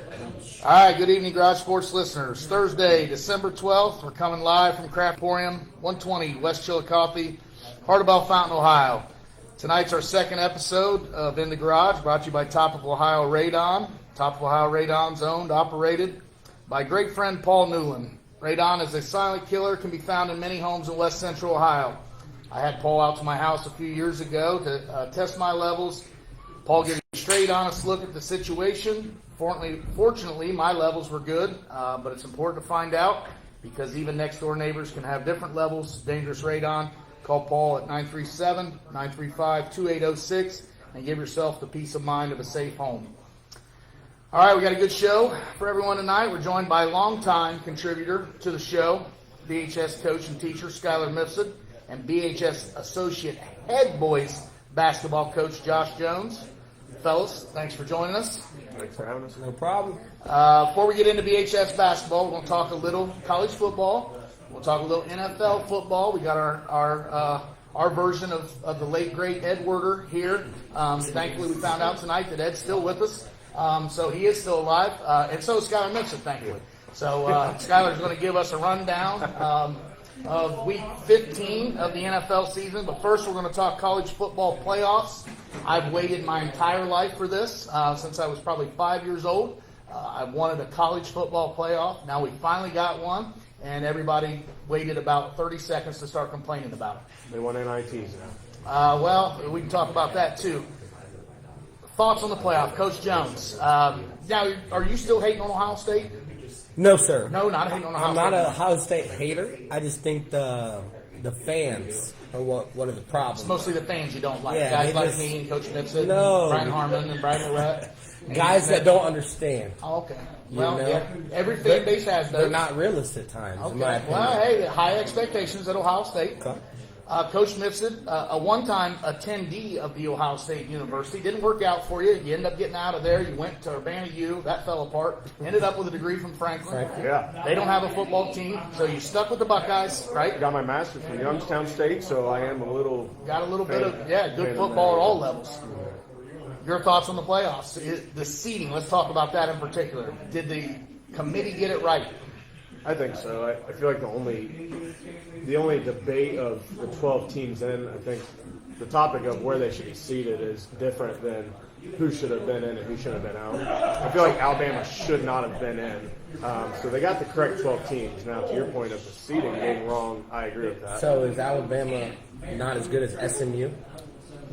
All right, good evening, Garage Sports listeners. Thursday, December 12th, we're coming live from Craft Emporium, 120 West Chillicothe, heart of Bellefontaine, Ohio. Tonight's our second episode of In the Garage, brought to you by Top of Ohio Radon. Top of Ohio Radon's owned, operated by great friend Paul Newland. Radon is a silent killer, can be found in many homes in West Central Ohio. I had Paul out to my house a few years ago to test my levels. Paul gave me a straight, honest look at the situation. Fortunately, my levels were good, but it's important to find out because even next-door neighbors can have different levels. Dangerous radon. Call Paul at 937-935-2806 and give yourself the peace of mind of a safe home. All right, we got a good show for everyone tonight. We're joined by a longtime contributor to the show, BHS coach and teacher Skylar Mifsud, and BHS associate head boys basketball coach Josh Jones. Fellas, thanks for joining us. Thanks for having us. No problem. Before we get into BHS basketball, we're going to talk a little college football. We'll talk a little NFL football. We got our version of the late, great Ed Werder here. Thankfully, we found out tonight that Ed's still with us. So he is still alive. And so is Skylar Mifsud, thankfully. So Skylar's going to give us a rundown of Week 15 of the NFL season. But first, we're going to talk college football playoffs. I've waited my entire life for this since I was probably 5 years old. I've wanted a college football playoff. Now we finally got one, and everybody waited about 30 seconds to start complaining about it. They want NITs now. Well, we can talk about that too. Thoughts on the playoff, Coach Jones? Now, are you still hating on Ohio State? No, sir. No, not hating on Ohio I'm State. not an Ohio State hater. I just think the fans are one of the problems. It's mostly the fans you don't like. Yeah, Guys like just, me and Coach Mifsud, no. and Brian Harmon and Brian Lorette. Guys that don't understand. Oh, okay. Well, you know? yeah, every fan base has those. They're not realists at times, in my Okay. opinion. Well, hey, high expectations at Ohio State. Okay. Coach Mifsud, a one-time attendee of the Ohio State University. Didn't work out for you. You ended up getting out of there. You went to Urbana U. That fell apart. Ended up with a degree from Franklin. Yeah. They don't have a football team, so you stuck with the Buckeyes, right? Got my master's from Youngstown State, so I am a little. Got a little bit of, fan good of football that. at all levels. Your thoughts on the playoffs? The seeding, let's talk about that in particular. Did the committee get it right? I think so. I feel like the only debate of the 12 teams in, I think the topic of where they should be seated is different than who should have been in and who should have been out. I feel like Alabama should not have been in. So they got the correct 12 teams. Now, to your point of the seeding being wrong, I agree with that. So is Alabama not as good as SMU?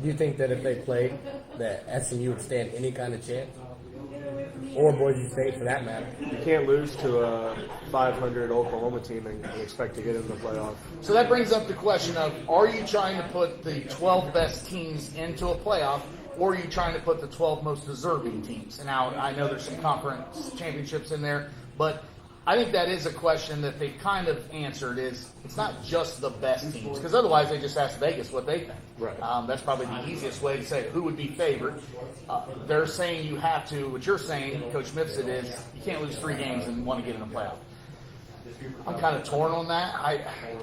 Do you think that if they played, that SMU would stand any kind of chance? Or Boise State, for that matter. You can't lose to a 500 Oklahoma team and expect to get in the playoff. So that brings up the question of, are you trying to put the 12 best teams into a playoff, or are you trying to put the 12 most deserving teams? And now, I know there's some conference championships in there, but I think that is a question that they've kind of answered is it's not just the best teams, because otherwise they just ask Vegas what they think. Right. That's probably the easiest way to say who would be favored. They're saying you have to, what you're saying, Coach Mifsud, is you can't lose 3 games and want to get in a playoff. I'm kind of torn on that.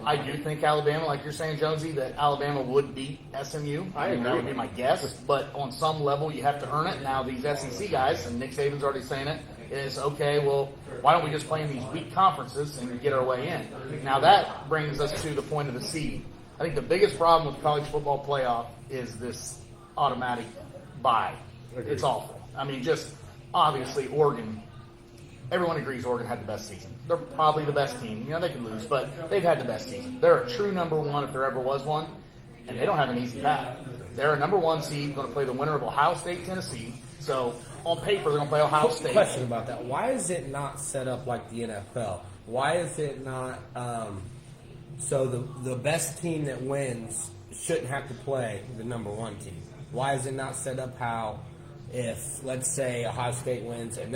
I do think Alabama, like you're saying, Jonesy, that Alabama would beat SMU. That would be my guess. But on some level, you have to earn it. Now, these SEC guys, and Nick Saban's already saying it, is, okay, well, why don't we just play in these weak conferences and get our way in? Now, that brings us to the point of the seeding. I think the biggest problem with college football playoff is this automatic bye. It's awful. I mean, just obviously Oregon, everyone agrees Oregon had the best season. They're probably the best team. You know, they can lose, but they've had the best season. They're a true number one if there ever was one, and they don't have an easy path. They're a number 1 seed, going to play the winner of Ohio State, Tennessee. So on paper, they're going to play Ohio State. Question about that. Why is it not set up like the NFL? Why is it not so the best team that wins shouldn't have to play the number 1 team? Why is it not set up how if, let's say, Ohio State wins and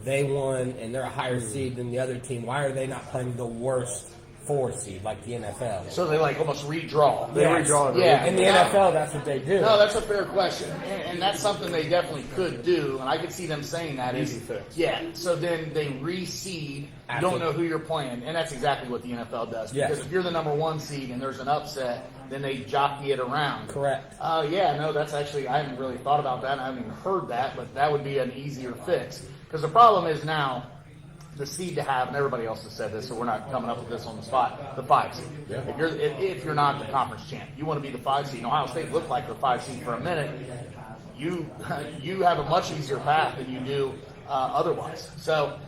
they won and they're a higher seed than the other team, why are they not playing the worst 4 seed like the NFL? So they almost redraw. They redraw. Yeah. In the NFL, that's what they do. No, that's a fair question, and that's something they definitely could do, and I could see them saying that. Easy fix. Yeah, so then they reseed, you don't know who you're playing, and that's exactly what the NFL does. Yes. Because if you're the number 1 seed and there's an upset, then they jockey it around. Correct. Yeah, no, that's actually, I haven't really thought about that. I haven't even heard that, but that would be an easier fix. Because the problem is now, the seed to have, and everybody else has said this, so we're not coming up with this on the spot, the 5 seed. Yeah. If you're not the conference champ, you want to be the 5 seed. And Ohio State looked like the 5 seed for a minute. You have a much easier path than you do otherwise. So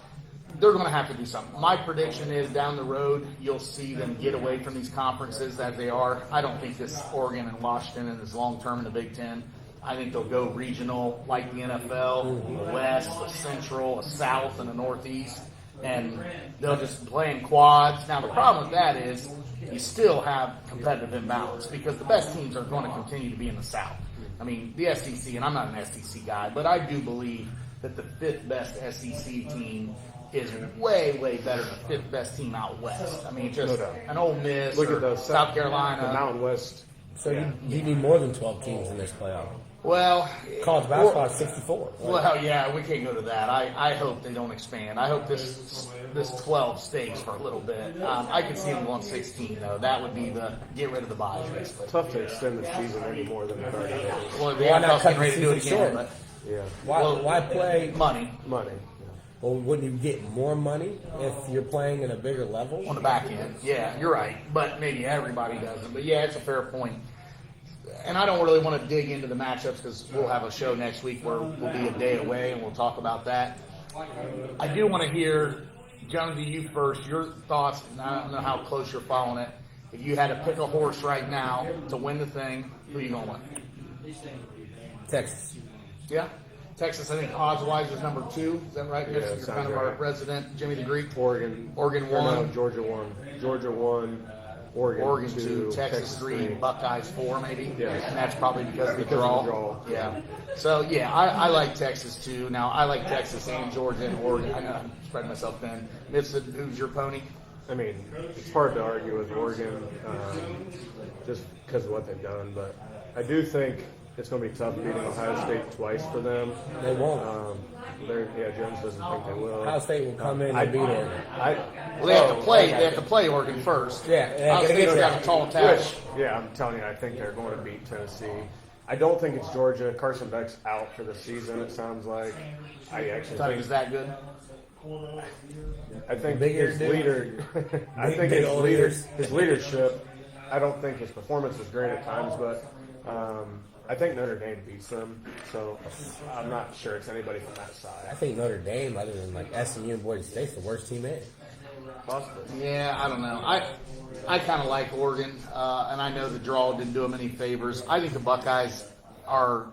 they're going to have to do something. My prediction is down the road, you'll see them get away from these conferences as they are. I don't think this Oregon and Washington is long-term in the Big Ten. I think they'll go regional like the NFL, a West, a Central, a South, and a Northeast, and they'll just play in quads. Now, the problem with that is you still have competitive imbalance because the best teams are going to continue to be in the South. I mean, the SEC, and I'm not an SEC guy, but I do believe that the 5th best SEC team is way, way better than the 5th best team out west. I mean, just an Ole Miss Look or at the South Carolina. the Mountain West. So you need more than 12 teams in this playoff. Well, College basketball is 64. well, yeah, we can't go to that. I hope they don't expand. I hope this 12 stays for a little bit. I could see them going 16, though. That would be the get rid of the buys, basically. Tough to extend the season any more than it already is. Well, the Why not NFL's cut getting ready the to do it season again, short? but Yeah, Why play? money money. Well, wouldn't you get more money if you're playing in a bigger level? on the back end. Yeah, you're right. But maybe everybody doesn't. But yeah, it's a fair point. And I don't really want to dig into the matchups because we'll have a show next week where we'll be a day away and we'll talk about that. I do want to hear, Jonesy, you first, your thoughts. And I don't know how close you're following it. If you had to pick a horse right now to win the thing, who are you going with? Texas. Yeah? Texas, I think odds-wise is number 2. Is that right? Yeah, You're sounds kind of our right. resident, Jimmy the Greek. Oregon Or no, won. Georgia won. Georgia won. Oregon 2, Texas 3, Buckeyes 4 maybe. Yeah. And that's probably because of the Because draw. of the draw. Yeah. So, yeah, I like Texas too. Now, I like Texas and Georgia and Oregon. I know I'm spreading myself thin. Mifsud, who's your pony? I mean, it's hard to argue with Oregon just because of what they've done, but I do think it's going to be tough beating Ohio State twice for them. They won't. Jones doesn't think they will. Ohio State will come in and beat Oregon. Well, they have to play. They have to play Oregon first. Yeah, Ohio State's got a tall task. Yeah, I'm telling you, I think they're going to beat Tennessee. I don't think it's Georgia. Carson Beck's out for the season, it sounds like. I actually Thought he think was that good. I think Big his ears, dude. leader. I think big his old leader, ears. his leadership. I don't think his performance was great at times, but I think Notre Dame beats them. So I'm not sure it's anybody from that I side. think Notre Dame, other than like SMU and Boise State's the worst team in. Possibly. Yeah, I don't know. I kind of like Oregon, and I know the draw didn't do them any favors. I think the Buckeyes are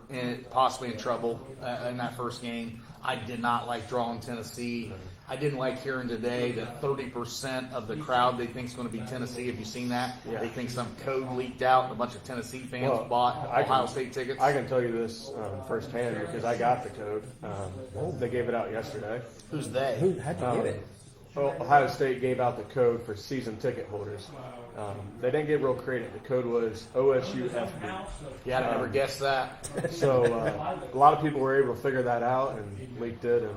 possibly in trouble in that first game. I did not like drawing Tennessee. I didn't like hearing today that 30% of the crowd they think is going to be Tennessee. Have you seen that? Yeah. They think some code leaked out and a bunch of Tennessee fans Well, bought I Ohio can- State tickets. I can tell you this firsthand because I got the code. They gave it out yesterday. Who's they? How'd you get it? Ohio State gave out the code for season ticket holders. They didn't get real creative. The code was OSUFB. Yeah, I never guessed that. So a lot of people were able to figure that out and leaked it. And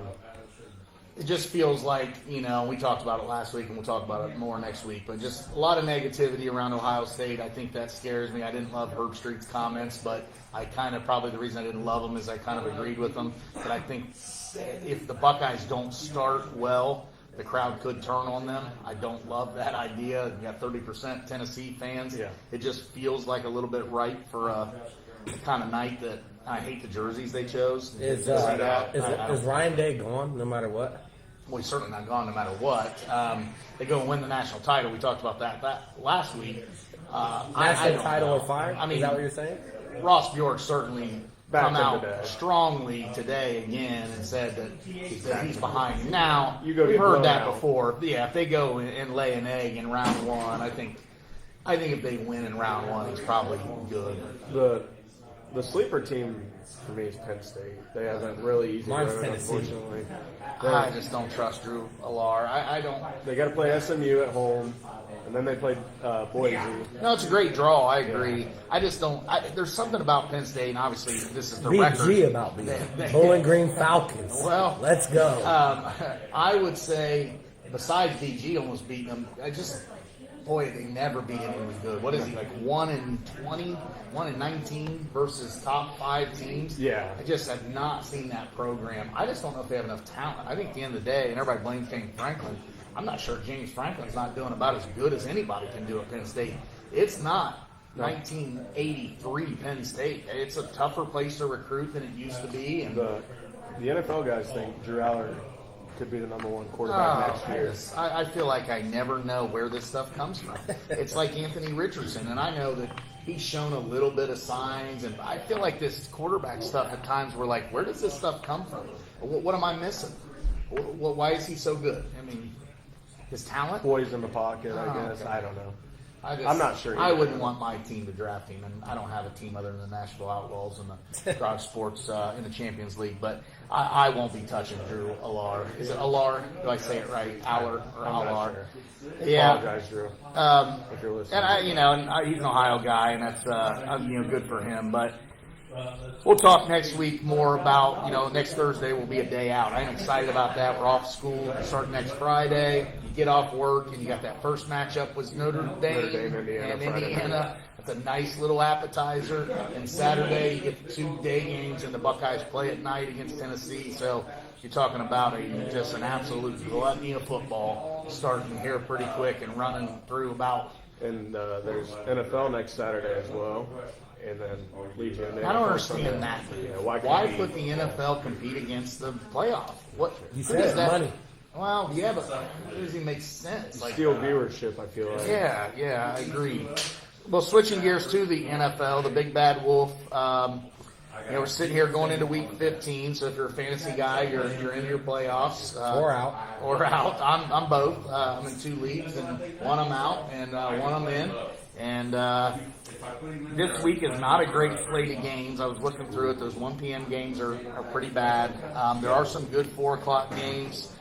It just feels like, we talked about it last week and we'll talk about it more next week, but just a lot of negativity around Ohio State. I think that scares me. I didn't love Herb Street's comments, but I probably the reason I didn't love them is I kind of agreed with them. But I think if the Buckeyes don't start well, the crowd could turn on them. I don't love that idea. You got 30% Tennessee fans. Yeah. It just feels like a little bit ripe for a kind of night that I hate the jerseys they chose. Is Is Ryan Day gone no matter what? Well, he's certainly not gone no matter what. They go and win the national title. We talked about that last week. I National don't title know. or fire? I mean, is that what you're saying? Ross Bjork certainly Back come in the out day. strongly today again and said that he's behind him. Now, You go we've get heard blown that out. before. Yeah, if they go and lay an egg in round one, I think if they win in round one, he's probably good. the sleeper team for me is Penn State. They have a really easy Mine's road, Tennessee. unfortunately. I just don't trust Drew Allar. I don't. They got to play SMU at home, and then they play Boise. No, it's a great draw. I agree. I just don't. There's something about Penn State, and obviously this is the record. BG about me. Bowling Green Falcons. Well, let's go. I would say, besides BG almost beating them, boy, they never beat anyone good. What is he, like 1 in 20, 1 in 19 versus top 5 teams? Yeah. I just have not seen that program. I just don't know if they have enough talent. I think at the end of the day, and everybody blames James Franklin, I'm not sure James Franklin's not doing about as good as anybody can do at Penn State. It's not 1983 Penn State. It's a tougher place to recruit than it used to be. And The NFL guys think Drew Aller could be the number 1 quarterback next year. I feel like I never know where this stuff comes from. It's like Anthony Richardson, and I know that he's shown a little bit of signs, and I feel like this quarterback stuff at times we're like, where does this stuff come from? What am I missing? Why is he so good? I mean, his talent? Poise in the pocket, I guess. Okay. I don't know. I'm not sure I either. wouldn't want my team to draft him, and I don't have a team other than the Nashville Outlaws and the Garage Sports in the Champions League. But I won't be touching Drew Aller. Is it Aller? Do I say it right? Aller or I'm not Aller? sure. Yeah. Apologize, Drew. If you're listening. And he's an Ohio guy, and that's good for him. But we'll talk next week more about next Thursday will be a day out. I'm excited about that. We're off school. We start next Friday. You get off work, and you got that first matchup with Notre Dame, and Indiana. That's a nice little appetizer. And Saturday, you get the 2 day games, and the Buckeyes play at night against Tennessee. So you're talking about just an absolute gluttony of football starting here pretty quick and running through about. And there's NFL next Saturday as well. And then leads you into I don't NFL understand Sunday. that. Yeah, why put the NFL compete against the playoff? What You who said does that? money. Well, yeah, but it doesn't even make sense. Like, Steal viewership, I feel like. yeah, I agree. Well, switching gears to the NFL, the Big Bad Wolf. We're sitting here going into Week 15. So if you're a fantasy guy, you're in your playoffs Or out. Or out. I'm both. I'm in 2 leagues, and one I'm out, and one I'm in. And this week is not a great slate of games. I was looking through it. Those 1 p.m. games are pretty bad. There are some good 4 o'clock games.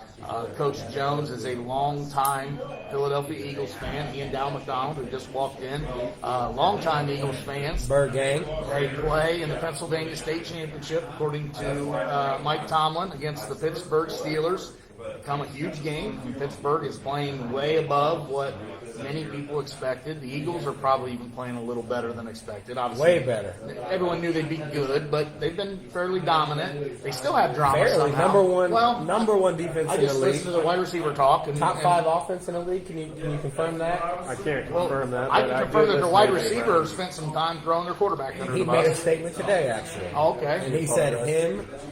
Coach Jones is a longtime Philadelphia Eagles fan. He and Dow McDonald, who just walked in, longtime Eagles fans. Bird gang. They play in the Pennsylvania State Championship, according to Mike Tomlin, against the Pittsburgh Steelers. Become a huge game. And Pittsburgh is playing way above what many people expected. The Eagles are probably even playing a little better than expected. Obviously, Way better. Everyone knew they'd be good, but they've been fairly dominant. They still have drama Barely. somehow. Number one defense I in the just league. listened to the wide receiver talk. And, Top 5 offense in the league. Can you confirm that? I can't confirm that. I but can confirm did that the listen wide to receiver it. spent some time throwing their quarterback under He the made a bus. statement today, actually. Oh, okay. And he said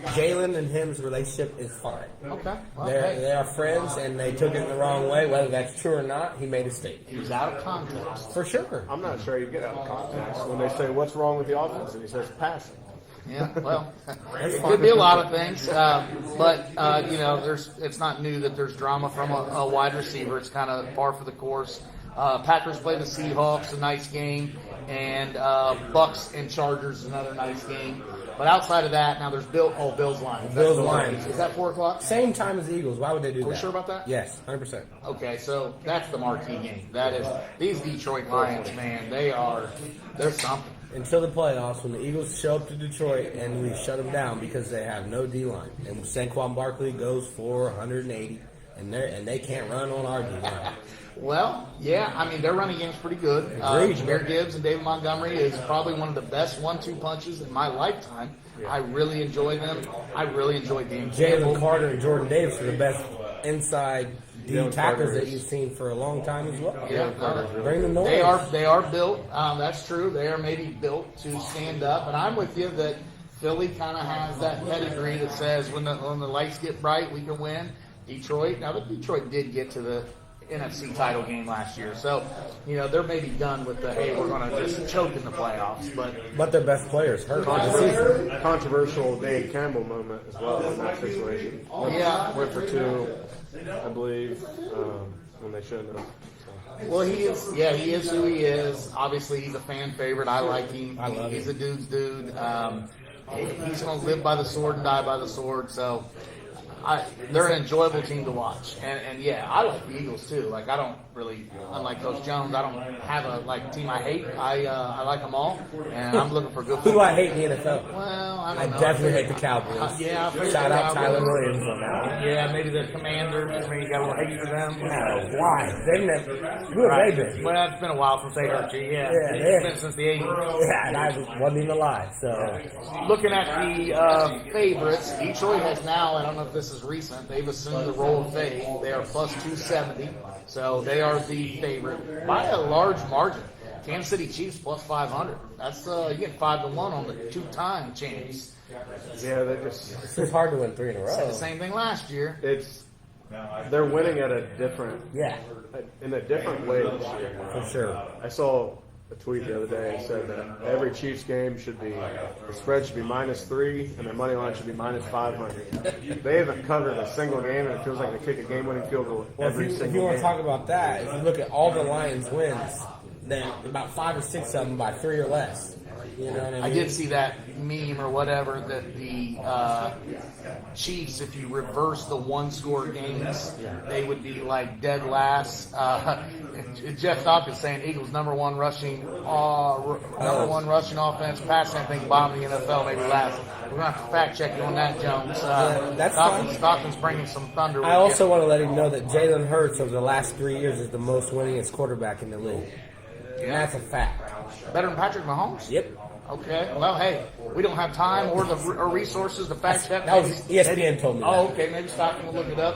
Jalen and him's relationship is fine. Okay. Well, They are friends, and they took it the wrong way. Whether that's true or not, he made a statement. he was out of context. For sure. I'm not sure you get out of context when they say, what's wrong with the offense? And he says, passing. Yeah, well, it could be a lot of things, but it's not new that there's drama from a wide receiver. It's kind of par for the course. Packers play the Seahawks, a nice game, and Bucks and Chargers, another nice game. But outside of that, now there's Bills Lions. Bills Lions. Is that 4 o'clock? Same time as the Eagles. Why would they do that? Are we sure about that? Yes, 100%. Okay, so that's the marquee game. That is these Detroit Lions, man. They're something. Until the playoffs, when the Eagles show up to Detroit and we shut them down because they have no D-line. And Saquon Barkley goes for 180, and they can't run on our D-line. Well, yeah, I mean, their running game's pretty good. Agreed. Jameer Gibbs and David Montgomery is probably one of the best 1-2 punches in my lifetime. Yeah. I really enjoy them. I really enjoy Dan Campbell. Jalen Carter and Jordan Davis are the best inside D tackles that you've seen for a long time as well. Yeah, bring the noise. They are built. That's true. They are maybe built to stand up. And I'm with you that Philly kind of has that pedigree that says when the lights get bright, we can win. Detroit. Now, Detroit did get to the NFC title game last year. So, they're maybe done with the, hey, we're going to just choke in the playoffs. But their best players hurt. Controversial Dave Campbell moment as well in that situation. Yeah. Went for 2, I believe, when they shouldn't have. Well, he is who he is. Obviously, he's a fan favorite. I like him. I love He's him. a dude's dude. He's going to live by the sword and die by the sword. So, they're an enjoyable team to watch. And yeah, I like the Eagles too. Like, I don't really, unlike Coach Jones, I don't have a team I hate. I like them all, and I'm looking for good Who do football. I hate in the NFL? Well, I I don't know. definitely hate the Cowboys. Yeah, I figured Shout the out Cowboys. Tyler Williams on that one. Yeah, maybe the Commanders. I mean, you got a little hate for them. No, why? They've never. Who have they been? Well, it's been a while since they hurt you. Yeah, Yeah, it's yeah. been since the 80s. Yeah, and I wasn't even alive. So Looking at the favorites, Detroit has now, I don't know if this is recent, they've assumed the role of faith. They are plus 270, so they are the favorite by a large margin. Kansas City Chiefs plus 500. That's you get 5-1 on the two-time champs. Yeah, they just it's hard to win 3 in a Said row. the same thing last year. they're winning at a different Yeah, in a different way this year. for sure. I saw a tweet the other day that said that every Chiefs game should be, the spread should be -3 and their money line should be -500. They haven't covered a single game, and it feels like they kick a game-winning field goal Well, every if you single want game. to talk about that, if you look at all the Lions wins, then about 5 or 6 of them by 3 or less. You know what I mean? I did see that meme or whatever that the Chiefs, if you reverse the one-score games, they would be like dead last. Jeff Dawkins saying Eagles number one rushing offense, passing I think bottom of the NFL, maybe last. We're gonna have to fact check you on that, Jones. that's Dawkins bringing some thunder. I also want to let him know that Jalen Hurts over the last 3 years is the most winningest quarterback in the league. And that's a fact. Better than Patrick Mahomes. Yep. Okay. Well, hey, we don't have time or the resources to fact check. That was ESPN told me that. Oh, okay. Maybe Stockton will look it up.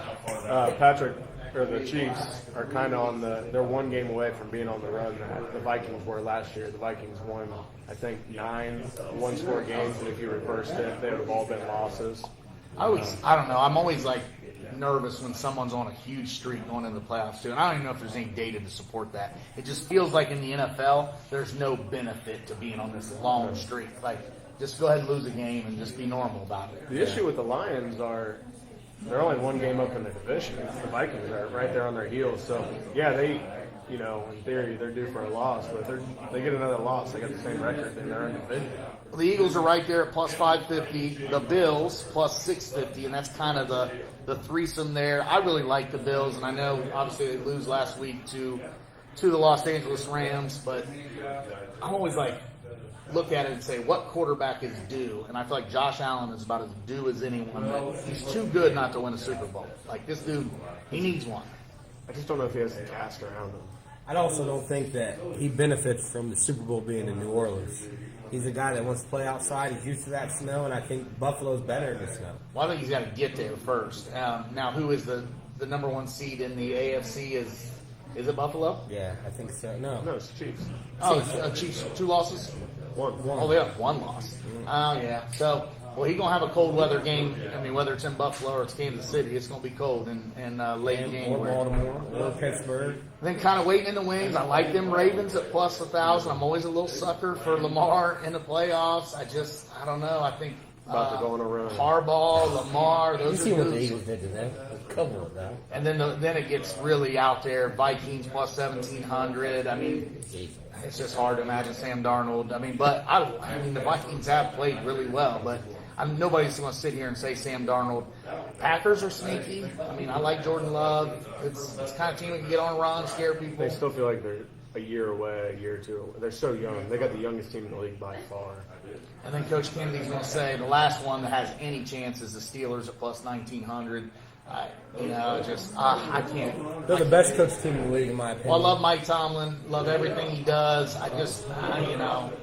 Patrick, or the Chiefs, are kind of they're one game away from being on the run that the Vikings were last year. The Vikings won, I think, 9 one-score games, and if you reversed it, they would have all been losses. I don't know. I'm always like nervous when someone's on a huge streak going into the playoffs too, and I don't even know if there's any data to support that. It just feels like in the NFL, there's no benefit to being on this long streak. Like, just go ahead and lose a game and just be normal about it. The issue with the Lions are they're only one game up in the division. The Vikings are right there on their heels. So, yeah, they, in theory, they're due for a loss. But if they get another loss, they got the same record, then they're in the division. The Eagles are right there at plus 550. The Bills plus 650, and that's kind of the threesome there. I really like the Bills, and I know obviously they lose last week to the Los Angeles Rams, but I'm always like look at it and say what quarterback is due, and I feel like Josh Allen is about as due as anyone. But he's too good not to win a Super Bowl. Like this dude, he needs one. I just don't know if he has the cast around him. I also don't think that he benefits from the Super Bowl being in New Orleans. He's a guy that wants to play outside. He's used to that snow, and I think Buffalo's better in the snow. Well, I think he's got to get there first. Now, who is the number one seed in the AFC? Is it Buffalo? Yeah, I think so. No. No, it's Chiefs. Oh, Chiefs 2 losses. One. Oh, they have 1 loss. Oh, yeah. So, well, he's gonna have a cold weather game. I mean, whether it's in Buffalo or it's Kansas City, it's gonna be cold in late Or January. Baltimore, or Pittsburgh. Then kind of waiting in the wings. I like them Ravens at plus 1,000. I'm always a little sucker for Lamar in the playoffs. I don't know. I think About to go on a run. Harbaugh, Lamar, You those see are what the dudes. Eagles did to them. Cover it, though. And then it gets really out there. Vikings plus 1,700. I mean, it's just hard to imagine Sam Darnold. I mean, but the Vikings have played really well, but nobody's going to sit here and say Sam Darnold. Packers are sneaky. I mean, I like Jordan Love. It's kind of team that can get on a run, scare people. They still feel like they're a year away, a year or two. They're so young. They got the youngest team in the league by far. And then Coach Kennedy's going to say the last one that has any chance is the Steelers at plus 1,900. I can't. They're the best coach team in the league, in my opinion. Well, I love Mike Tomlin. Love everything he does.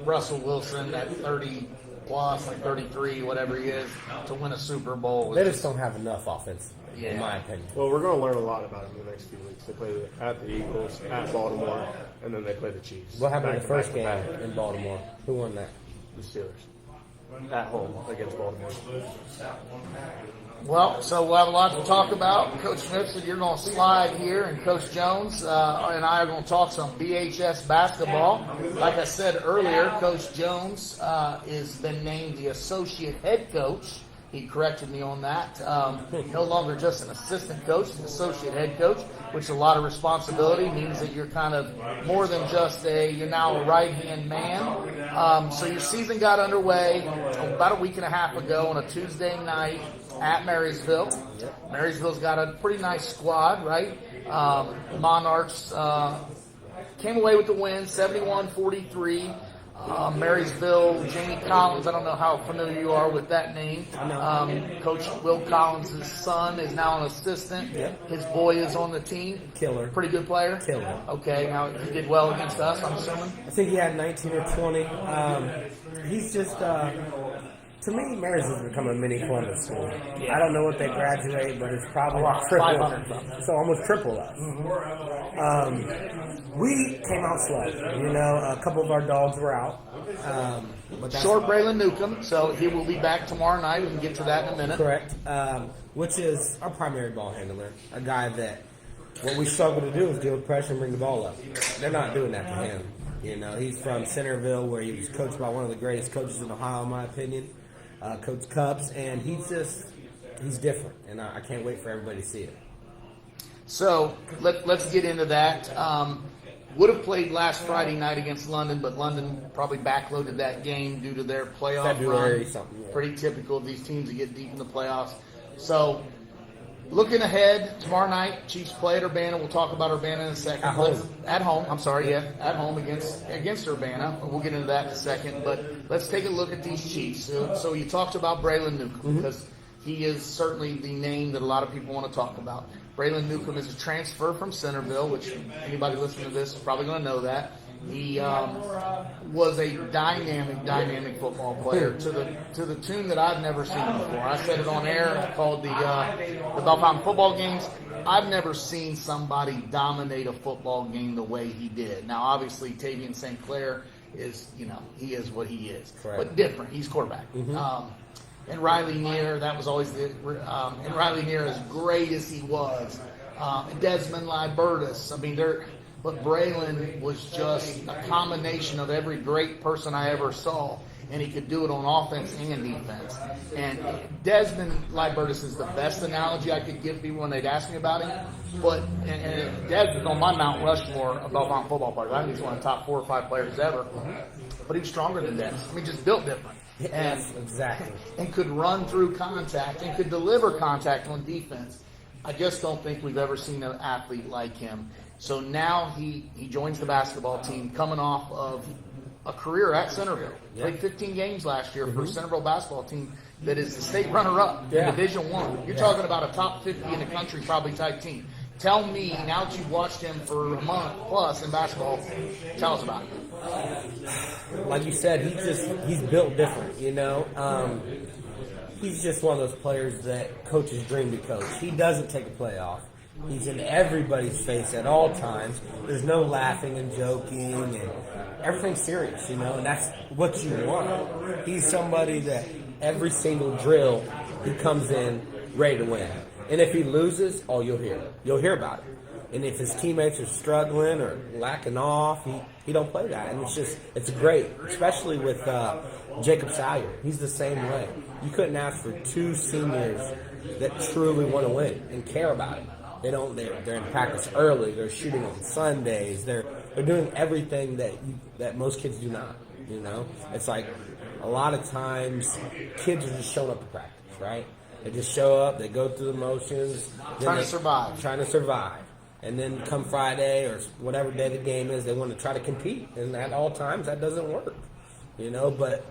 Russell Wilson at 30 plus, like 33, whatever he is, to win a Super Bowl. They just don't have enough offense, Yeah. in my opinion. Well, we're going to learn a lot about them in the next few weeks. They play at the Eagles, at Baltimore, and then they play the Chiefs. What happened in the Back to first back to game back. in Baltimore? Who won that? The Steelers. At home against Baltimore. Well, so we'll have a lot to talk about. Coach Mifsud, you're going to slide here, and Coach Jones and I are going to talk some BHS basketball. Like I said earlier, Coach Jones has been named the associate head coach He corrected me on that. No longer just an assistant coach, an associate head coach, which a lot of responsibility means that you're kind of more than just you're now a right-hand man. So your season got underway about a week and a half ago on a Tuesday night at Marysville. Marysville's got a pretty nice squad, right? Monarchs came away with the win, 71-43. Marysville, Jamie Collins, I don't know how familiar you are with that name. Coach Will Collins' son is now an assistant. Yep. His boy is on the team. Killer. Pretty good player. Killer. Okay, now he did well against us, I'm assuming. I think he had 19 or 20. He's just, to me, Marysville's become a mini Columbus school. Yeah. I don't know what they graduate, but it's probably triple. 500 something. So almost triple us. We came out slow. A couple of our dogs were out. But that's Short Braylon Newcomb, so he will be back tomorrow night. We can get to that in a minute. correct. Which is our primary ball handler. A guy that what we struggle to do is deal with pressure and bring the ball up. They're not doing that to him. He's from Centerville, where he was coached by one of the greatest coaches in Ohio, in my opinion, Coach Cubs, and he's different, and I can't wait for everybody to see it. So let's get into that. Would have played last Friday night against London, but London probably backloaded that game due to their playoff February run. something. Yeah. Pretty typical of these teams to get deep in the playoffs. So looking ahead, tomorrow night, Chiefs play at Urbana. We'll talk about Urbana in a second. At home. At home, I'm sorry, yeah. At home against Urbana. We'll get into that in a second. But let's take a look at these Chiefs. So you talked about Braylon Newcomb, because he is certainly the name that a lot of people want to talk about. Braylon Newcomb is a transfer from Centerville, which anybody listening to this is probably going to know that. He was a dynamic football player to the tune that I've never seen before. I said it on air, called the Bellefontaine football games. I've never seen somebody dominate a football game the way he did. Now, obviously, Tavian St. Clair is, he is what he is. Correct. But different. He's quarterback. And Riley Neer, that was always and Riley Neer, as great as he was. Desmond Libertus, but Braylon was just a combination of every great person I ever saw, and he could do it on offense and defense. And Desmond Libertus is the best analogy I could give people when they'd ask me about him. But and Desmond's on my Mount Rushmore of Bellefontaine football players. I think he's one of the top 4 or 5 players ever. But he was stronger than Des. Just built different. And Yes, exactly. And could run through contact and could deliver contact on defense. I just don't think we've ever seen an athlete like him. So now he joins the basketball team, coming off of a career at Centerville. Played 15 games last year for a Centerville basketball team that is the state runner-up in Division I. You're talking about a top 50 in the country probably type team. Tell me, now that you've watched him for a month plus in basketball, tell us about it. Like you said, he's built different, He's just one of those players that coaches dream to coach. He doesn't take a play off. He's in everybody's face at all times. There's no laughing and joking, and everything's serious, and that's what you want. He's somebody that every single drill, he comes in ready to win. And if he loses, you'll hear about it. And if his teammates are struggling or lacking off, he don't play that. And it's great, especially with Jacob Salyer. He's the same way. You couldn't ask for 2 seniors that truly want to win and care about it. They're in practice early. They're shooting on Sundays. They're doing everything that most kids do not. It's like a lot of times kids are just showing up to practice, right? They just show up. They go through the motions. Trying to survive. And then come Friday or whatever day the game is, they want to try to compete. And at all times, that doesn't work. But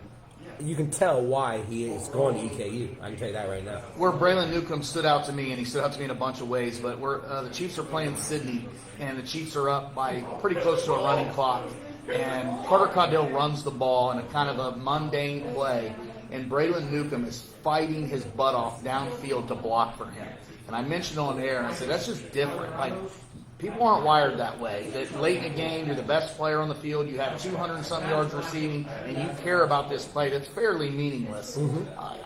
you can tell why he is going to EKU. I can tell you that right now. Where Braylon Newcomb stood out to me, and he stood out to me in a bunch of ways, but the Chiefs are playing Sydney, and the Chiefs are up by pretty close to a running clock. And Carter Caudill runs the ball in a kind of a mundane play, and Braylon Newcomb is fighting his butt off downfield to block for him. And I mentioned on air, and I said, that's just different. Like, people aren't wired that way. That late in the game, you're the best player on the field, you have 200 and some yards receiving, and you care about this play that's fairly meaningless.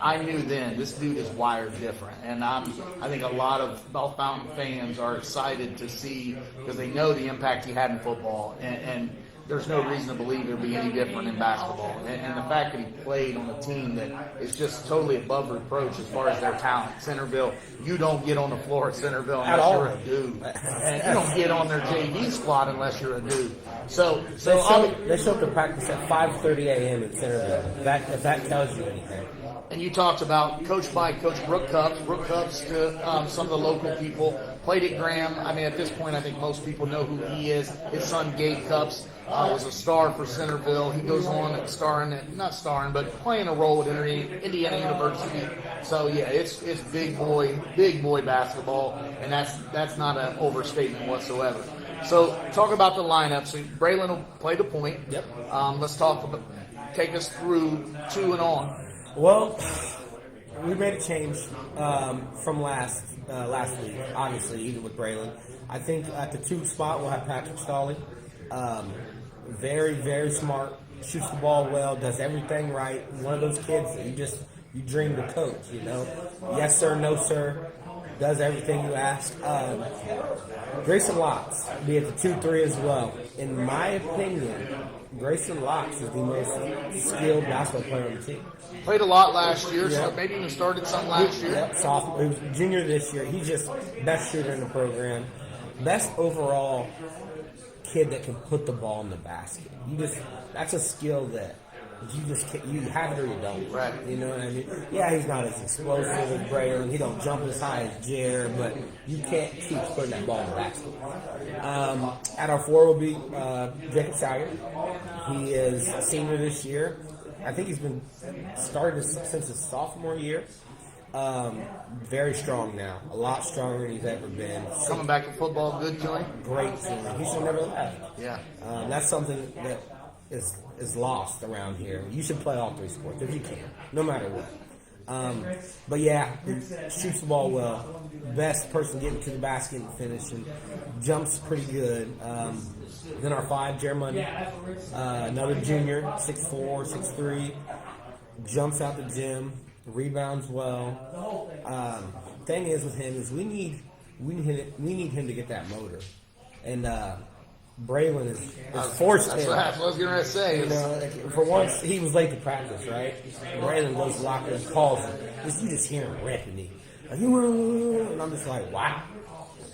I knew then, this dude is wired different. And I think a lot of Bellefontaine fans are excited to see, because they know the impact he had in football. And there's no reason to believe it'll be any different in basketball. And the fact that he played on a team that is just totally above reproach as far as their talent. Centerville, you don't get on the floor at Centerville unless you're a dude. And you don't get on their JV squad unless you're a dude. So they show up to practice at 5:30 a.m. in Centerville. If that tells you anything. And you talked about coached by Coach Brooke Cups. Brooke Cups to some of the local people. Played at Graham. I mean, at this point, I think most people know who he is. His son, Gabe Cups, was a star for Centerville. He goes on and not starring, but playing a role at Indiana University. So, yeah, it's big boy basketball, and that's not an overstatement whatsoever. So, talk about the lineup. So, Braylon will play the point. Yep. Let's take us through 2 and on. Well, we made a change from last week, obviously, even with Braylon. I think at the 2 spot we'll have Patrick Stolley. Very, very smart, shoots the ball well, does everything right. One of those kids that you dream to coach, you know. Yes, sir, no, sir. Does everything you ask. Grayson Locks be at the 2-3 as well. In my opinion, Grayson Locks is the most skilled basketball player on the team. Played a lot last year, so maybe even started some last year. Yep, sophomore. He was junior this year. He's just best shooter in the program. Best overall kid that can put the ball in the basket. That's a skill that you have it or you don't. Right. You know what I mean? Yeah, he's not as explosive as Braylon. He don't jump as high as Jared, but you can't keep putting that ball in the basket. At our 4 will be Jacob Skylar. He is a senior this year. I think he's been started since his sophomore year. Very strong now. A lot stronger than he's ever been. Coming back to football, good joint. Great team. He should never left. Yeah. That's something that is lost around here. You should play all 3 sports if you can, no matter what. But yeah, shoots the ball well. Best person getting to the basket and finishing. Jumps pretty good. Then our 5, Jared Mundy, another junior, 6'4", 6'3", jumps out the gym, rebounds well. Thing is with him is we need him to get that motor, and Braylon is forced him. That's what I was going to say. You know, for once he was late to practice, right? Braylon goes to the locker and calls him. You just hear him ripping me, and I'm just like, wow.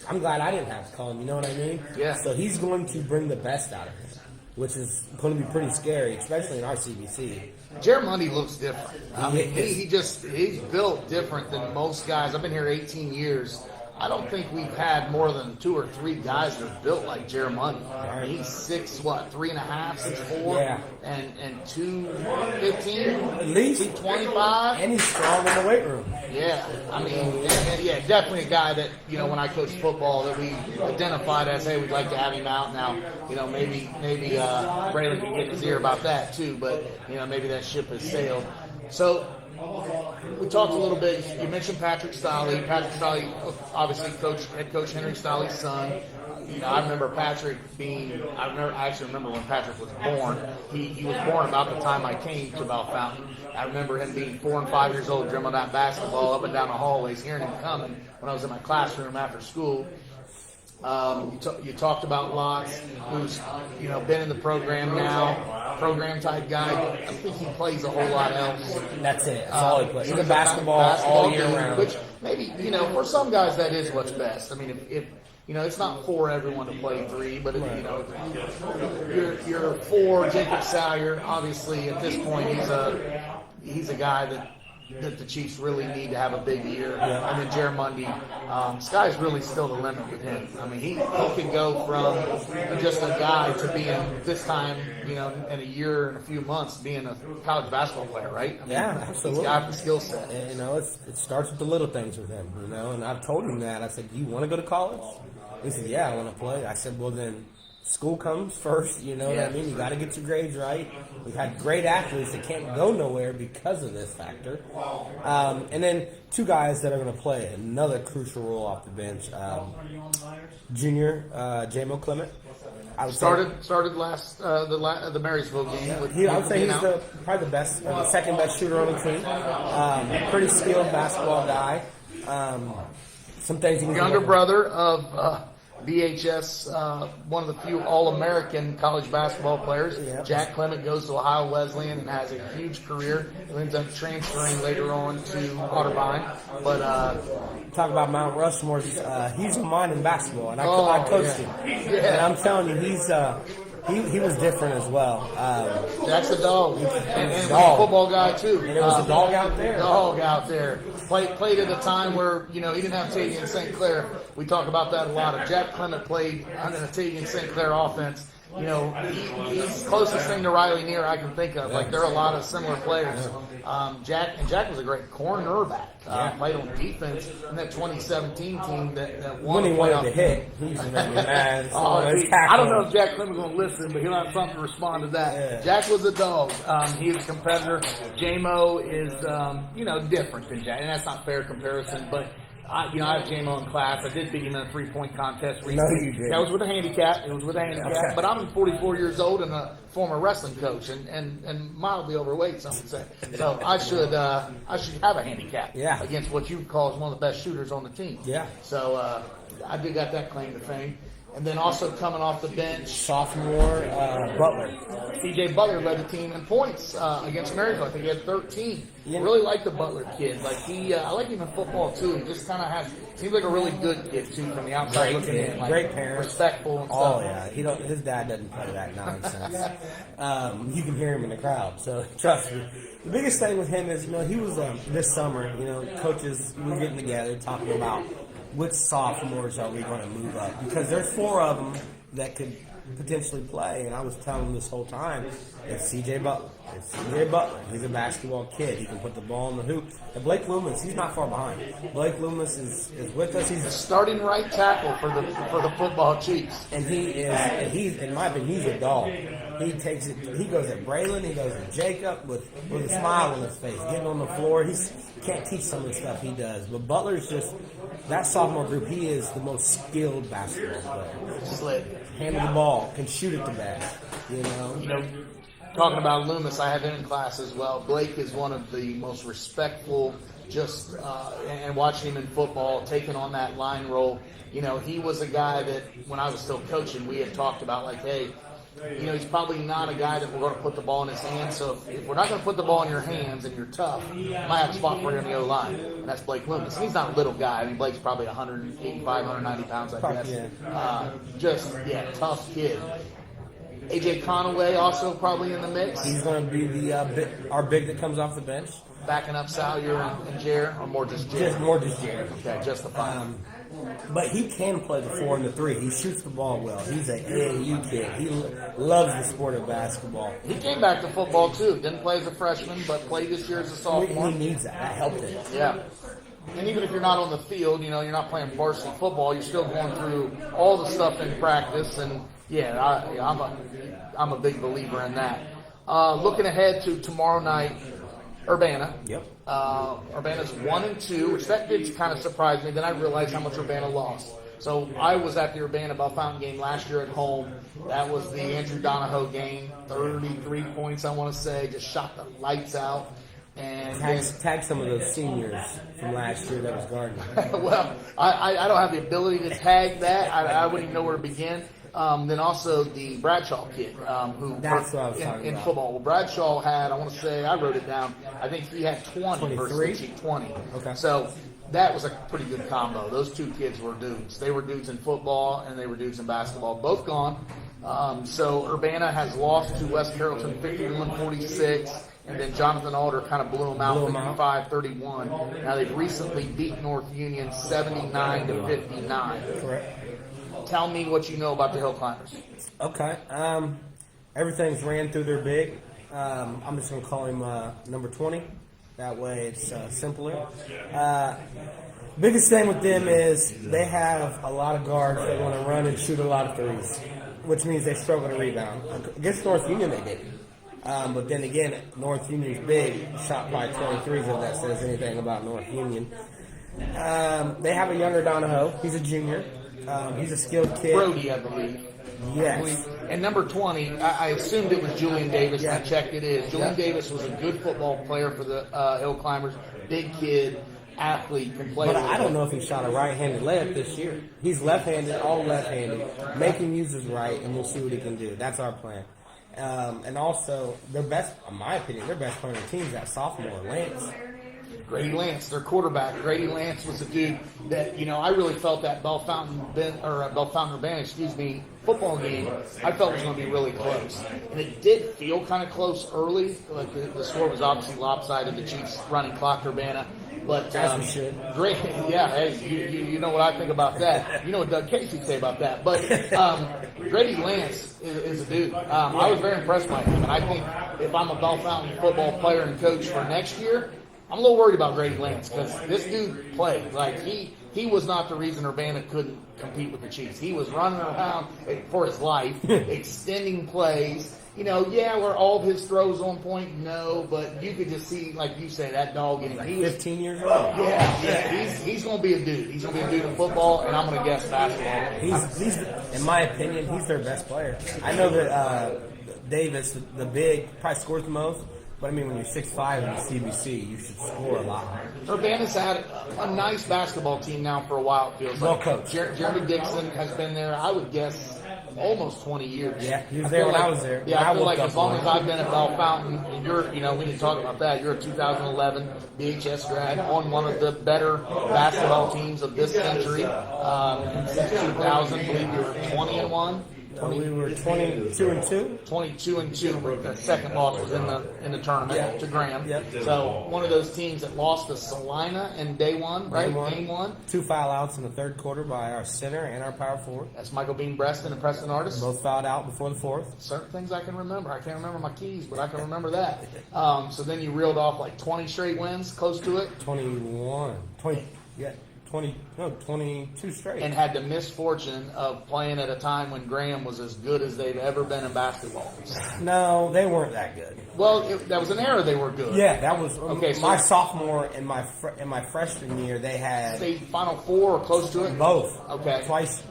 I'm glad I didn't have to call him, you know what I mean? Yeah. So he's going to bring the best out of him, which is going to be pretty scary, especially in our CBC. Jared Mundy looks different. I mean, he's built different than most guys. I've been here 18 years. I don't think we've had more than 2 or 3 guys that are built like Jared Mundy. I mean, he's 3.5, 6'4", yeah, and 215, at least 225, and he's strong in the weight room. Yeah, I mean, yeah, definitely a guy that, you know, when I coached football, that we identified as, hey, we'd like to have him out. Now, you know, maybe Braylon can get in his ear about that too, but you know, maybe that ship has sailed. So we talked a little bit. You mentioned Patrick Stolley. Patrick Stolley, obviously, head coach Henry Stolley's son. You know, I remember Patrick I actually remember when Patrick was born. He was born about the time I came to Bellefontaine. I remember him being 4 and 5 years old, dribbling that basketball up and down the hallways, hearing him coming when I was in my classroom after school. You talked about Lotz, who's, you know, been in the program now, program type guy. I don't think he plays a whole lot else. That's it. That's all he plays. He's a basketball all year round. Which maybe, you know, for some guys that is what's best. I mean, if you know, it's not for everyone to play 3, but if, you know, you're 4, Jacob Sawyer. Obviously, at this point, he's a guy that the Chiefs really need to have a big year. Yeah. And then Jared Mundy, sky's really still the limit with him. I mean, he can go from just a guy to being, this time, you know, in a year and a few months, being a college basketball player, right? I mean, yeah, absolutely. He's got the skill set. And, you know, it starts with the little things with him, you know, and I've told him that. I said, do you want to go to college? He said, yeah, I want to play. I said, well, then school comes first, you know what I mean? You got to get your grades right. We've had great athletes that can't go nowhere because of this factor. And then 2 guys that are going to play another crucial role off the bench. Junior, J-Mo Clement. Started last the Marysville game. I would say he's probably the best, the second best shooter on the team. Pretty skilled basketball guy. Some things he can younger brother of VHS, one of the few All-American college basketball players. Yep. Jack Clement goes to Ohio Wesleyan and has a huge career. He ends up transferring later on to Urbana. But talk about Mount Rushmore. He's a mine in basketball, and I coached him. Yeah. And I'm telling you, he was different as well. Jack's a dog, and a dog. football guy too. And there was a dog out there. Dog out there. Played at a time where he didn't have Tavian St. Clair. We talk about that a lot. If Jack Clement played under the Tavian St. Clair offense, he's the closest thing to Riley Neer I can think of. Like there are a lot of similar players. Jack was a great cornerback. Played on defense in that 2017 team that won. When he wanted to hit, he used to make me mad. I don't know if Jack Clement's going to listen, but he'll have something to respond to that. Yeah. Jack was a dog. He is a competitor. J-Mo is, different than Jack, and that's not a fair comparison, but I have J-Mo in class. I did beat him in a 3-point contest recently. No, you did. That was with a handicap. It was with a handicap. Okay. But I'm 44 years old and a former wrestling coach and mildly overweight, some would say. So I should have a handicap against what you call one of the best shooters on the team. Yeah. So I did got that claim to fame. And then also coming off the bench, Sophomore Butler. C.J. Butler led the team in points against Marysville. I think he had 13. Yeah. Really like the Butler kid. Like I like him in football too. He just kind of seems like a really good kid too from the outside looking in. Like, great parents, respectful and stuff. Oh yeah, his dad doesn't play that nonsense. You can hear him in the crowd. So trust me. The biggest thing with him is he was this summer. Coaches were getting together talking about which sophomores are we going to move up, because there's 4 of them that could potentially play, and I was telling them this whole time, it's C.J. Butler. He's a basketball kid. He can put the ball in the hoop. And Blake Loomis, he's not far behind. Blake Loomis is with us. He's the starting right tackle for the football Chiefs. And he's in my opinion, he's a dog. He takes it. He goes at Braylon. He goes at Jacob with a smile on his face, getting on the floor. He can't teach some of the stuff he does. But Butler's just that sophomore group. He is the most skilled basketball player. Slick. Handle the ball, can shoot it to bad. Talking about Loomis, I have him in class as well. Blake is one of the most respectful. And watching him in football, taking on that line role. He was a guy that when I was still coaching, we had talked about like, hey. He's probably not a guy that we're going to put the ball in his hands. So if we're not going to put the ball in your hands and you're tough, you might have a spot for you on the O-line. And that's Blake Loomis. And he's not a little guy. I mean, Blake's probably 185, 190 pounds, I guess. Tough kid. A.J. Conaway also probably in the mix. He's going to be our big that comes off the bench. Backing up Salyer and Jared, or more just Jared? Just Jared. Okay, just the 5. But he can play the 4 and the 3. He shoots the ball well. He's an AAU kid. He loves the sport of basketball. He came back to football too. Didn't play as a freshman, but played this year as a sophomore. He needs that. That helped him. Yeah. And even if you're not on the field, you're not playing varsity football, you're still going through all the stuff in practice. And I'm a big believer in that. Looking ahead to tomorrow night, Urbana. Yep. Urbana's 1-2, which that did kind of surprise me. Then I realized how much Urbana lost. So I was at the Urbana Bellefontaine game last year at home. That was the Andrew Donahoe game. 33 points, I want to say. Just shot the lights out. And tag some of those seniors from last year that was guarding. Well, I don't have the ability to tag that. I wouldn't even know where to begin. Then also the Bradshaw kid, who that's what I was talking in about. football. Well, Bradshaw had, I want to say, I wrote it down. I think he had 20 versus 20. Okay. So that was a pretty good combo. Those 2 kids were dudes. They were dudes in football and they were dudes in basketball. Both gone. So Urbana has lost to West Carrollton 51-46. And then Jonathan Alder kind of blew them out 55-31. Now they've recently beat North Union 79-59. Correct. Tell me what you know about the Hill Climbers. Okay. Everything's ran through their big. I'm just going to call him number 20. That way it's simpler. Biggest thing with them is they have a lot of guards that want to run and shoot a lot of threes, which means they struggle to rebound. Against North Union they did. But then again, North Union's big, shot by 23s, if that says anything about North Union. They have a younger Donahoe. He's a junior. He's a skilled kid. Brody, I believe. Yes. And number 20, I assumed it was Julian Davis. Yeah. I checked it is. Julian Yeah. Davis was a good football player for the Hill Climbers. Big kid. athlete can play. But with I don't it. know if he shot a right-handed layup this year. He's left-handed, all left-handed. Make him use his right, and we'll see what he can do. That's our plan. And also, their best, in my opinion, their best player on the team is that sophomore, Lance. Grady Lance, their quarterback. Grady Lance was a dude that, I really felt that Bellefontaine Urbana, football game, I felt was going to be really close. And it did feel kind of close early. Like the score was obviously lopsided. The Chiefs running clocked Urbana. But great, yeah. Hey, you know what I think about that. You know what Doug Casey would say about that. But Grady Lance is a dude. I was very impressed by him, and I think if I'm a Bellefontaine football player and coach for next year, I'm a little worried about Grady Lance because this dude played. Like, he was not the reason Urbana couldn't compete with the Chiefs. He was running around for his life, extending plays. Were all of his throws on point? No, but you could just see, like you say, that dog in him. He was 15 years old. Yeah. He's going to be a dude. He's going to be a dude in football, and I'm going to guess basketball. He's, in my opinion, he's their best player. I know that Davis, the big, probably scores the most. But, I mean, when you're 6'5" in the CBC, you should score a lot. Urbana's had a nice basketball team now for a while, it feels like. Well coached. Jeremy Dixon has been there, I would guess, almost 20 years. Yeah, he was there when I was there. Yeah, I feel like as long as I've been at Bellefontaine, and you're, we can talk about that, you're a 2011 BHS grad on one of the better basketball teams of this century. Since 2000, I believe you were 20-1. We were 22-2. 22-2. The second loss was in the tournament to Graham. Yep. So one of those teams that lost to Salina in day one, right? Game one. 2 foul outs in the third quarter by our center and our power forward. That's Michael Bean Breston and Preston Artis. Both fouled out before the fourth. Certain things I can remember. I can't remember my keys, but I can remember that. So then you reeled off like 20 straight wins, close to it. 22 straight. And had the misfortune of playing at a time when Graham was as good as they've ever been in basketball. No, they weren't that good. Well, that was an era they were good. Yeah, that was okay. My sophomore and my freshman year, they had state Final Four or close to it. Both. Okay. Twice,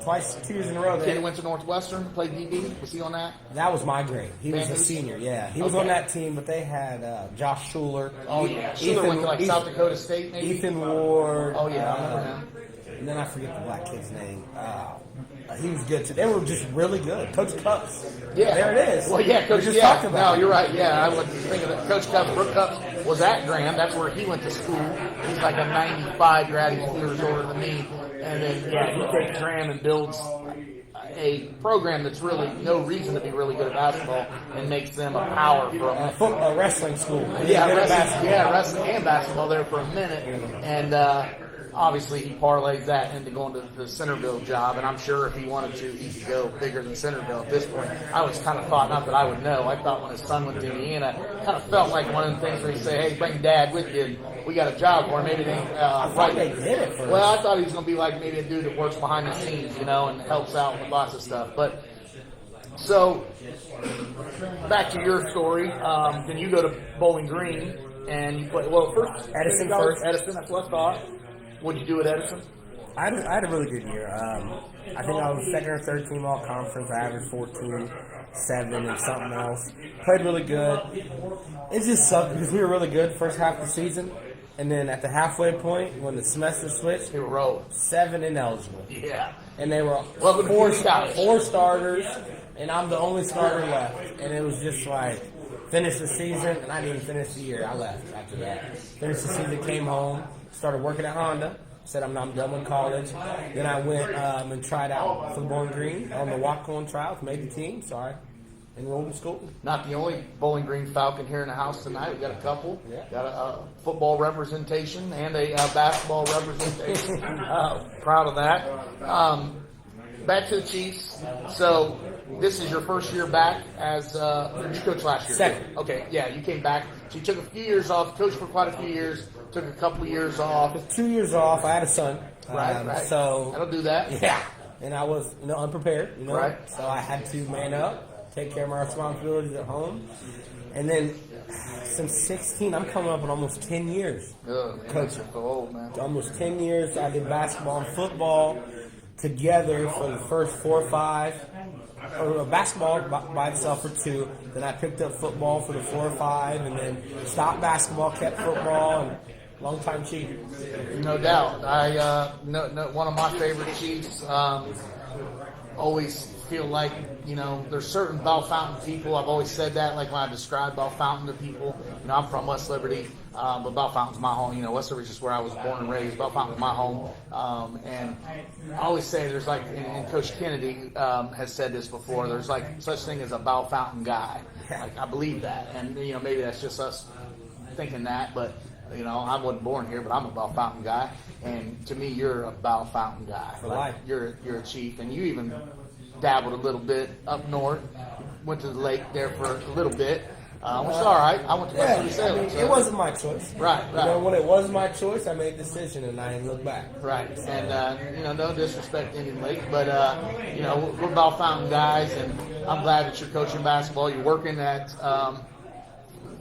2 years in a row. Kid who went to Northwestern, played DB. Was he on that? That was my grade. He was a senior. Yeah, he was on that team, but they had Josh Schuler. Oh yeah, Schuler went to like South Dakota State, maybe. Ethan Ward. Oh yeah, I remember him. And then I forget the black kid's name. He was good too. They were just really good. Coach Cups. Yeah, there it is. Well, yeah, Coach. Just talked about no, you're right. Yeah, I was thinking that Coach Cups. Brooke Cups was at Graham. That's where he went to school. He's like a '95 grad. He's 4 years older than me. And then he takes Graham and builds a program that's really no reason to be really good at basketball and makes them a power for a wrestling school. Wrestling and basketball there for a minute. And obviously, he parlays that into going to the Centerville job, and I'm sure if he wanted to, he could go bigger than Centerville at this point. I was kind of thought, not that I would know, I thought when his son went to Indiana, kind of felt like one of the things where you say, hey, bring Dad with you, and we got a job for him. Maybe they, I thought they did it first. Well, I thought he was going to be like maybe a dude that works behind the scenes, and helps out with lots of stuff. But so, back to your story, then you go to Bowling Green, and you play, first, Edison first. Edison, that's what I thought. What did you do at Edison? I had a really good year. I think I was second or third team all conference. I averaged 14, 7, and something else. Played really good. It just sucked because we were really good first half of the season. And then at the halfway point, when the semester switched, they were rolling. 7 ineligible. Yeah. And they were four starters, and I'm the only starter left. And it was just like, finish the season, and I didn't finish the year. I left after that. Finished the season, came home. Started working at Honda. Said I'm done with college. Then I went and tried out for the Bowling Green on the walk-on trials. Made the team. So I enrolled in school. Not the only Bowling Green Falcon here in the house tonight. We got a couple. Yeah. Got a football representation and a basketball representation. Proud of that. Back to the Chiefs. So this is your first year back as did you coach last year? Second. Okay, yeah, you came back. So you took a few years off. Coached for quite a few years. Took a couple of years off. 2 years off. I had a son. Right. So that'll do that. Yeah. And I was unprepared. Right. So I had to man up, take care of my responsibilities at home, and then since 16, I'm coming up on almost 10 years. Coaching. So old, man. Almost 10 years. I did basketball and football together for the first 4 or 5. Or basketball by itself for 2. Then I picked up football for the 4 or 5, and then stopped basketball, kept football, and Long-time Chief. No doubt. One of my favorite Chiefs. Always feel like, there's certain Bellefontaine people. I've always said that, like when I describe Bellefontaine to people. I'm from West Liberty, but Bellefontaine's my home. West Liberty is just where I was born and raised. Bellefontaine's my home. And I always say there's like, and Coach Kennedy has said this before, there's like such thing as a Bellefontaine guy. Like, I believe that. And, maybe that's just us thinking that, but I wasn't born here, but I'm a Bellefontaine guy, and to me, you're a Bellefontaine guy. For life. You're a Chief, and you even dabbled a little bit up north. Went to the lake there for a little bit, which is all right. I went to Mifsud Salem. It wasn't my choice. Right. When it was my choice, I made a decision, and I didn't look back. Right, and no disrespect to Indian Lake, but we're Bellefontaine guys, and I'm glad that you're coaching basketball. You're working at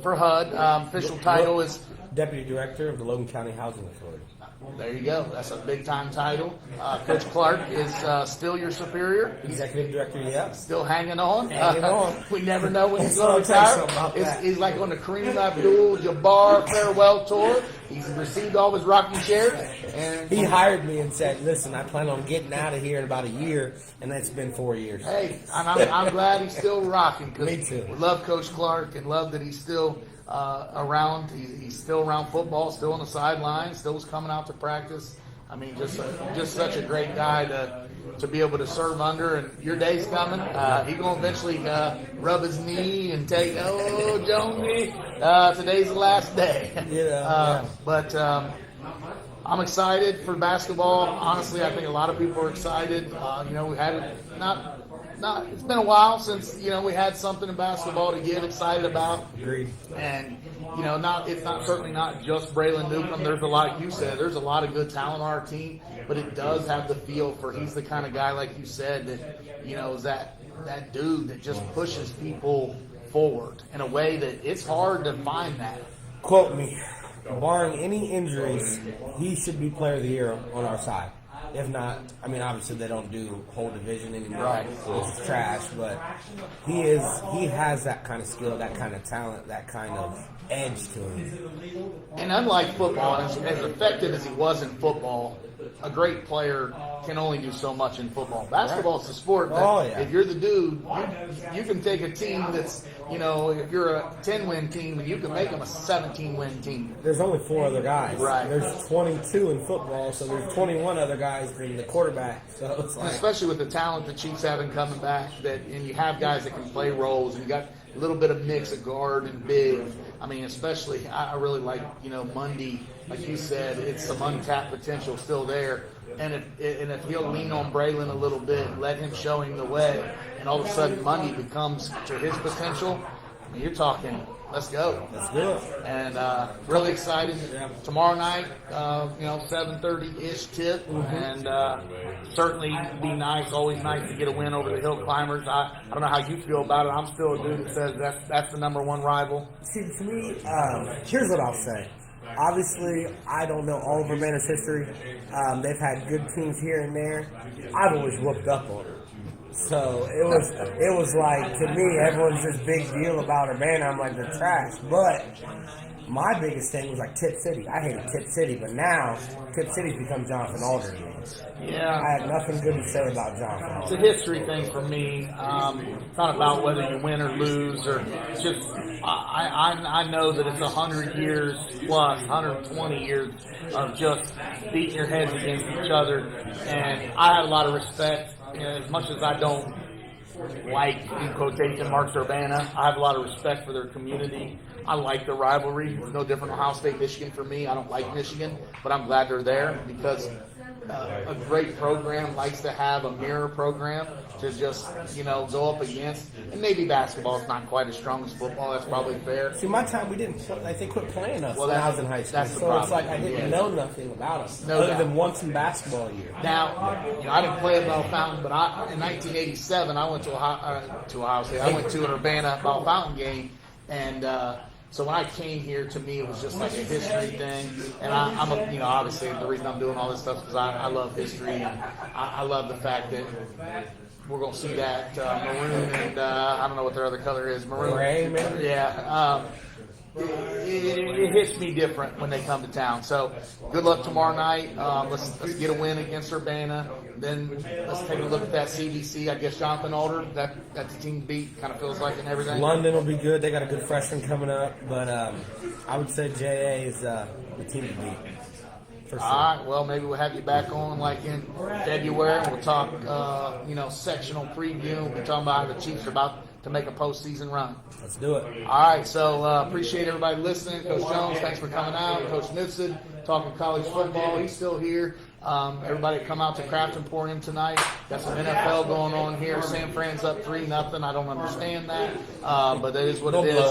for HUD. Official title is Deputy Director of the Logan County Housing Authority. There you go. That's a big time title. Coach Clark is still your superior. Executive Director, yeah. Still hanging on. Hanging on. We never know when he's So going to I'll tell you something retire. about that. He's like on the Kareem Abdul-Jabbar farewell tour. He's received all his rocking chairs. And He hired me and said, listen, I plan on getting out of here in about a year, and that's been 4 years. Hey, and I'm glad he's still rocking. 'Cause Me too. We love Coach Clark and love that he's still around. He's still around football, still on the sidelines, still was coming out to practice. I mean, just such a great guy to be able to serve under. And your day's coming. He's going to eventually rub his knee and take, Jonesy, today's the last day. Yeah. But I'm excited for basketball. Honestly, I think a lot of people are excited. We had it it's been a while since, we had something in basketball to get excited about. Agreed. And, it's certainly not just Braylon Newcomb. There's a lot, you said, there's a lot of good talent on our team, but it does have the feel for he's the kind of guy, like you said, that, is that dude that just pushes people forward in a way that it's hard to find that. Quote me, barring any injuries, he should be Player of the Year on our side. If not, obviously they don't do whole division anymore, Right. which is trash. But he has that kind of skill, that kind of talent, that kind of edge to him. And unlike football, as effective as he was in football, a great player can only do so much in football. Basketball is a sport that if you're the dude, you can take a team that's, if you're a 10-win team, and you can make them a 17-win team. There's only 4 other guys. Right. There's 22 in football, so there's 21 other guys than the quarterback. So it's And like, especially with the talent the Chiefs having coming back, and you have guys that can play roles, and you got a little bit of mix of guard and big. Especially, I really like, Mundy, like you said, it's some untapped potential still there. And if he'll lean on Braylon a little bit, let him show him the way, and all of a sudden Mundy becomes to his potential, you're talking, let's go. let's do it. And really excited. Tomorrow night, 7:30-ish tip, and certainly be nice. Always nice to get a win over the Hill Climbers. I don't know how you feel about it. I'm still a dude that says that's the number one rival. See, to me, here's what I'll say. Obviously, I don't know all of Urbana's history. They've had good teams here and there. I've always whooped up on them. So it was like, to me, everyone's this big deal about Urbana. I'm like, they're trash. But my biggest thing was like Tip City. I hated Tip City, but now Tip City's become Jonathan Alder to me. Yeah. I have nothing good to say about Jonathan It's a Alder. history thing for me. It's not about whether you win or lose, or it's just I know that it's 100 years plus, 120 years of just beating your heads against each other, and I had a lot of respect. As much as I don't like, in quotation marks, Urbana, I have a lot of respect for their community. I like the rivalry. It's no different than Ohio State, Michigan for me. I don't like Michigan, but I'm glad they're there because a great program likes to have a mirror program to just, go up against. And maybe basketball is not quite as strong as football. That's probably fair. See, my time, we didn't play, like, they quit playing us when I was in high school. That's the So it's problem. like I didn't know nothing about us, No other doubt. than once in basketball year. Now, I didn't play at Bellefontaine, but in 1987, I went to Ohio State. I went to an Urbana Bellefontaine game, and so when I came here, to me, it was just like a history thing. And I'm obviously the reason I'm doing all this stuff is because I love history, and I love the fact that we're going to see that maroon and I don't know what their other color is, maroon. Gray, maybe? Yeah. it hits me different when they come to town. So good luck tomorrow night. Let's get a win against Urbana. Then let's take a look at that CBC. I guess Jonathan Alder, that's the team to beat. Kind of feels like and everything. London will be good. They got a good freshman coming up, but I would say JA is the team to beat. For sure. All right. Well, maybe we'll have you back on like in February. We'll talk, sectional preview. We'll be talking about how the Chiefs are about to make a postseason run. Let's do it. All right. So appreciate everybody listening. Coach Jones, thanks for coming out. Coach Mifsud, talking college football. He's still here. Everybody come out to Craft Emporium tonight. Got some NFL going on here. San Fran's up 3-0. I don't understand that, but that is what it is.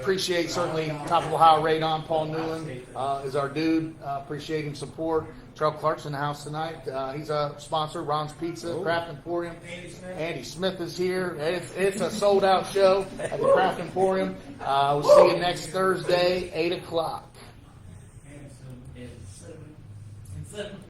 Appreciate certainly top of Ohio Radon, Paul Newland is our dude. Appreciate him support. Terrell Clark's in the house tonight. He's a sponsor. Ron's Pizza, Craft Emporium. Andy Smith is here. It's a sold out show at the Craft Emporium. We'll see you next Thursday, 8 o'clock.